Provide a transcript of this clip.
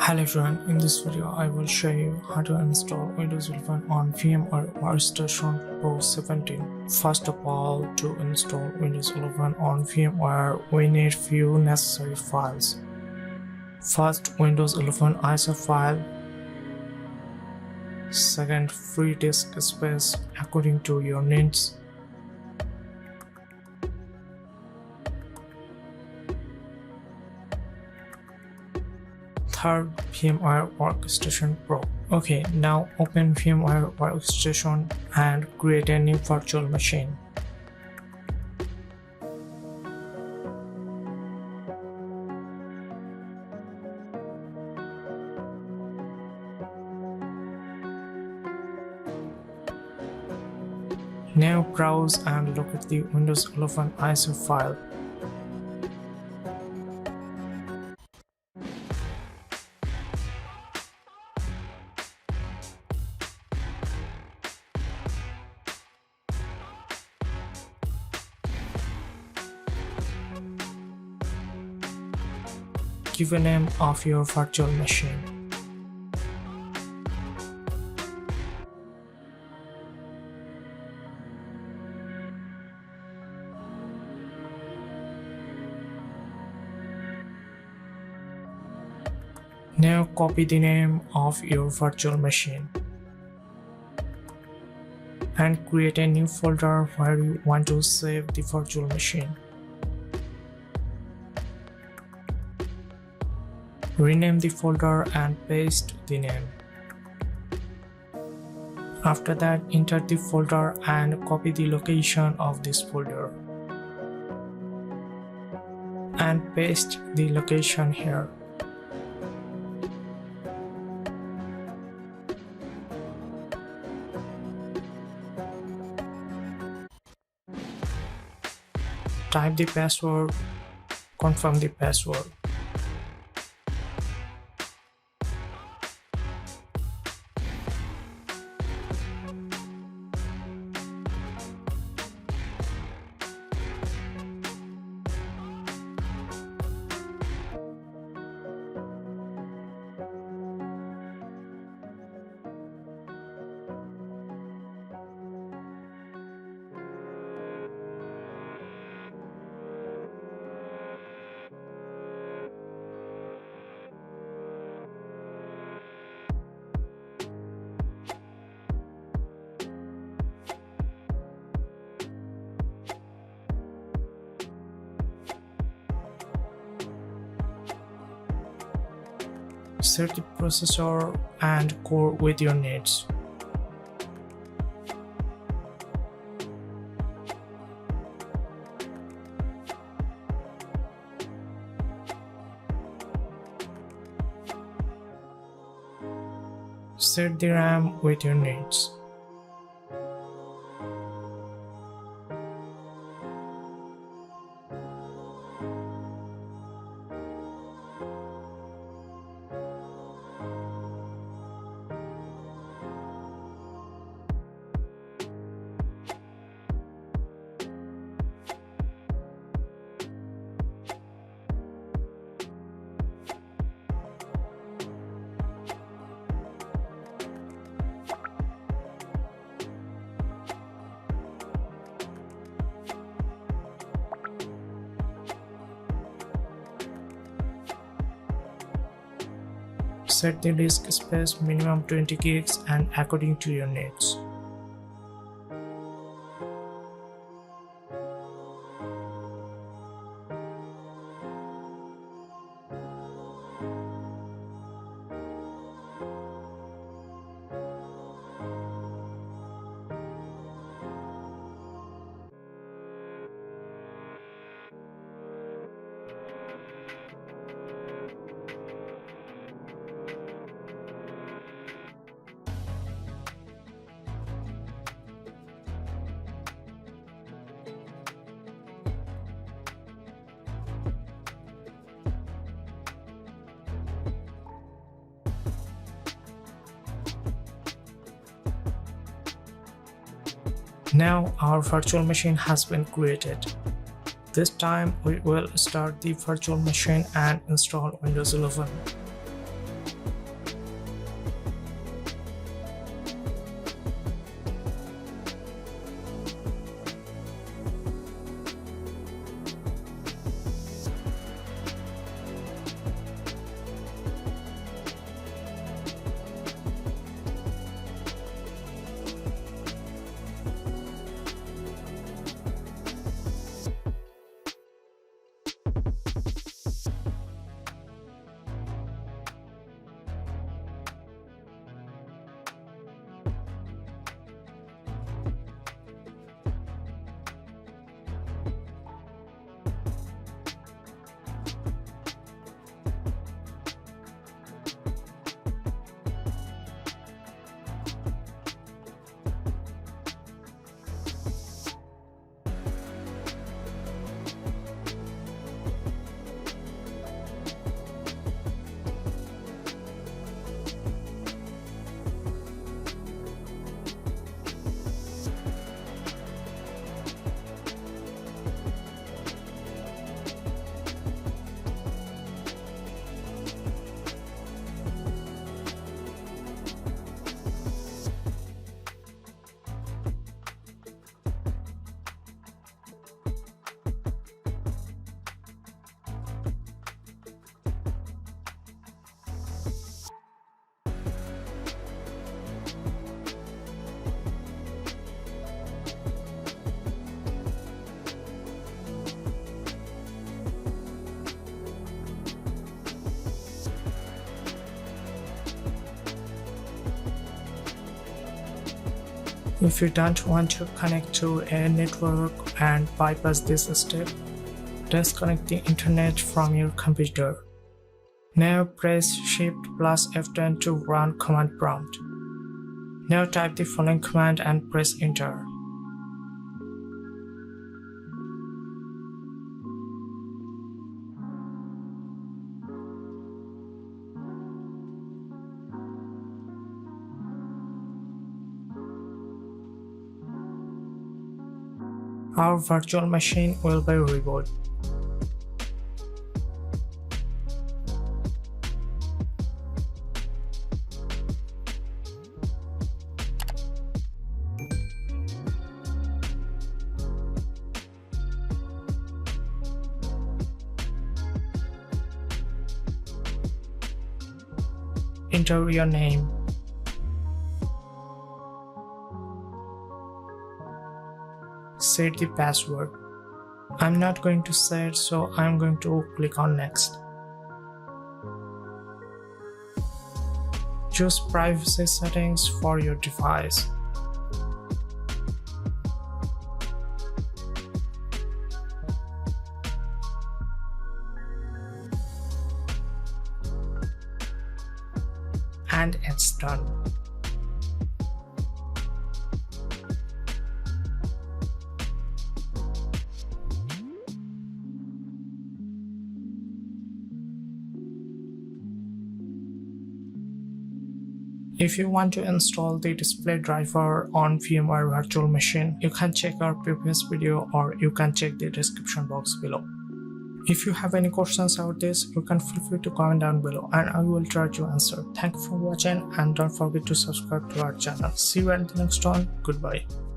Hello everyone, in this video I will show you how to install Windows 11 on VMware Workstation Pro 17. First of all, to install Windows 11 on VMware, we need few necessary files. First, Windows 11 ISO file. Second, free disk space according to your needs. Third, VMware Workstation Pro. Okay, now open VMware Workstation and create a new virtual machine. Now browse and look at the Windows 11 ISO file. Give a name of your virtual machine. Now copy the name of your virtual machine and create a new folder where you want to save the virtual machine. Rename the folder and paste the name. After that, enter the folder and copy the location of this folder and paste the location here. Type the password, confirm the password. Set the processor and core with your needs. Set the RAM with your needs. Set the disk space minimum 20 gigs and according to your needs. Now our virtual machine has been created. This time we will start the virtual machine and install Windows 11. If you don't want to connect to a network and bypass this step, disconnect the internet from your computer. Now press Shift plus F10 to run command prompt. Now type the following command and press enter. Our virtual machine will be rebooted. Enter your name. Set the password. I'm not going to set, so I'm going to click on next. Choose privacy settings for your device. And it's done. If you want to install the display driver on VMware Virtual Machine, you can check our previous video or you can check the description box below. If you have any questions about this, you can feel free to comment down below and I will try to answer. Thank you for watching and don't forget to subscribe to our channel. See you at the next one. Goodbye.